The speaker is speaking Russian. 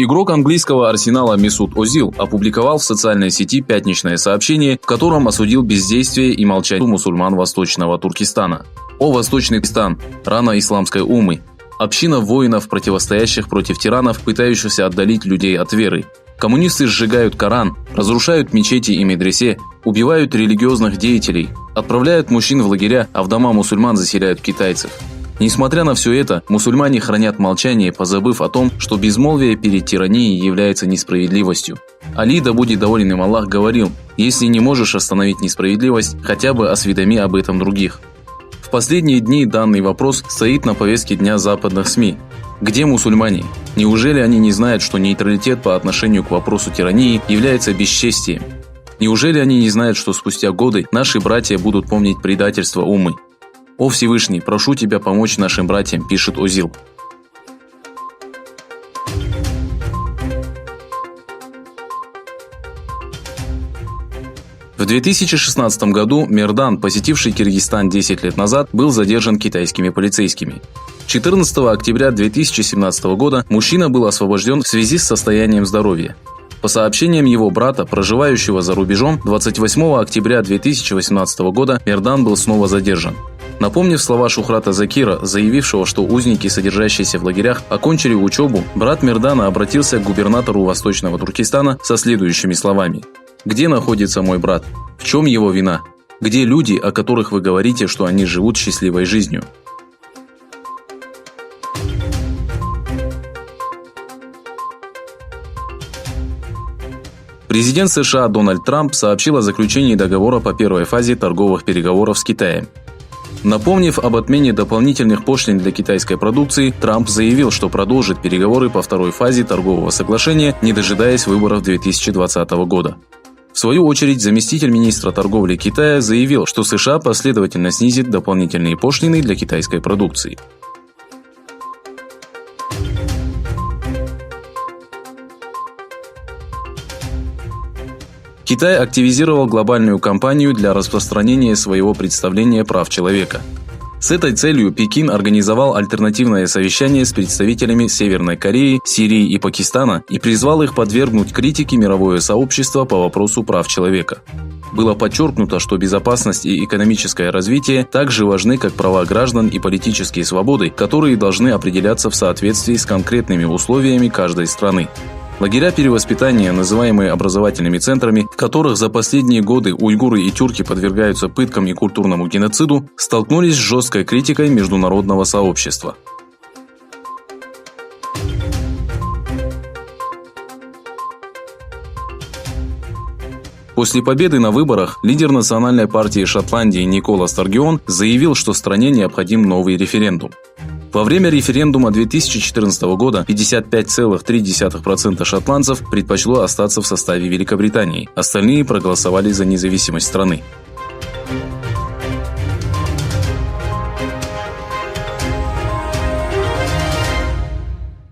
Игрок английского Арсенала Месут Озил опубликовал в социальной сети пятничное сообщение, в котором осудил бездействие и молчание мусульман Восточного Туркестана. «О, Восточный Туркестан, рана исламской уммы, община воинов, противостоящих против тиранов, пытающихся отдалить людей от веры. Коммунисты сжигают Коран, разрушают мечети и медресе, убивают религиозных деятелей, отправляют мужчин в лагеря, а в дома мусульман заселяют китайцев. Несмотря на все это, мусульмане хранят молчание, позабыв о том, что безмолвие перед тиранией является несправедливостью. Али, да будет доволен им Аллах, говорил: если не можешь остановить несправедливость, хотя бы осведоми об этом других». В последние дни данный вопрос стоит на повестке дня западных СМИ. Где мусульмане? Неужели они не знают, что нейтралитет по отношению к вопросу тирании является бесчестием? Неужели они не знают, что спустя годы наши братья будут помнить предательство уммы? «О Всевышний, прошу тебя помочь нашим братьям», – пишет Озил. В 2016 году Мердан, посетивший Киргизстан 10 лет назад, был задержан китайскими полицейскими. 14 октября 2017 года мужчина был освобожден в связи с состоянием здоровья. По сообщениям его брата, проживающего за рубежом, 28 октября 2018 года Мердан был снова задержан. Напомнив слова Шухрата Закира, заявившего, что узники, содержащиеся в лагерях, окончили учебу, брат Мердана обратился к губернатору Восточного Туркестана со следующими словами: «Где находится мой брат? В чем его вина? Где люди, о которых вы говорите, что они живут счастливой жизнью?» Президент США Дональд Трамп сообщил о заключении договора по первой фазе торговых переговоров с Китаем. Напомнив об отмене дополнительных пошлин для китайской продукции, Трамп заявил, что продолжит переговоры по второй фазе торгового соглашения, не дожидаясь выборов 2020 года. В свою очередь, заместитель министра торговли Китая заявил, что США последовательно снизит дополнительные пошлины для китайской продукции. Китай активизировал глобальную кампанию для распространения своего представления прав человека. С этой целью Пекин организовал альтернативное совещание с представителями Северной Кореи, Сирии и Пакистана и призвал их подвергнуть критике мировое сообщество по вопросу прав человека. Было подчеркнуто, что безопасность и экономическое развитие также важны, как права граждан и политические свободы, которые должны определяться в соответствии с конкретными условиями каждой страны. Лагеря перевоспитания, называемые образовательными центрами, в которых за последние годы уйгуры и тюрки подвергаются пыткам и культурному геноциду, столкнулись с жесткой критикой международного сообщества. После победы на выборах лидер Национальной партии Шотландии Никола Сторгион заявил, что стране необходим новый референдум. Во время референдума 2014 года 55,3% шотландцев предпочло остаться в составе Великобритании, остальные проголосовали за независимость страны.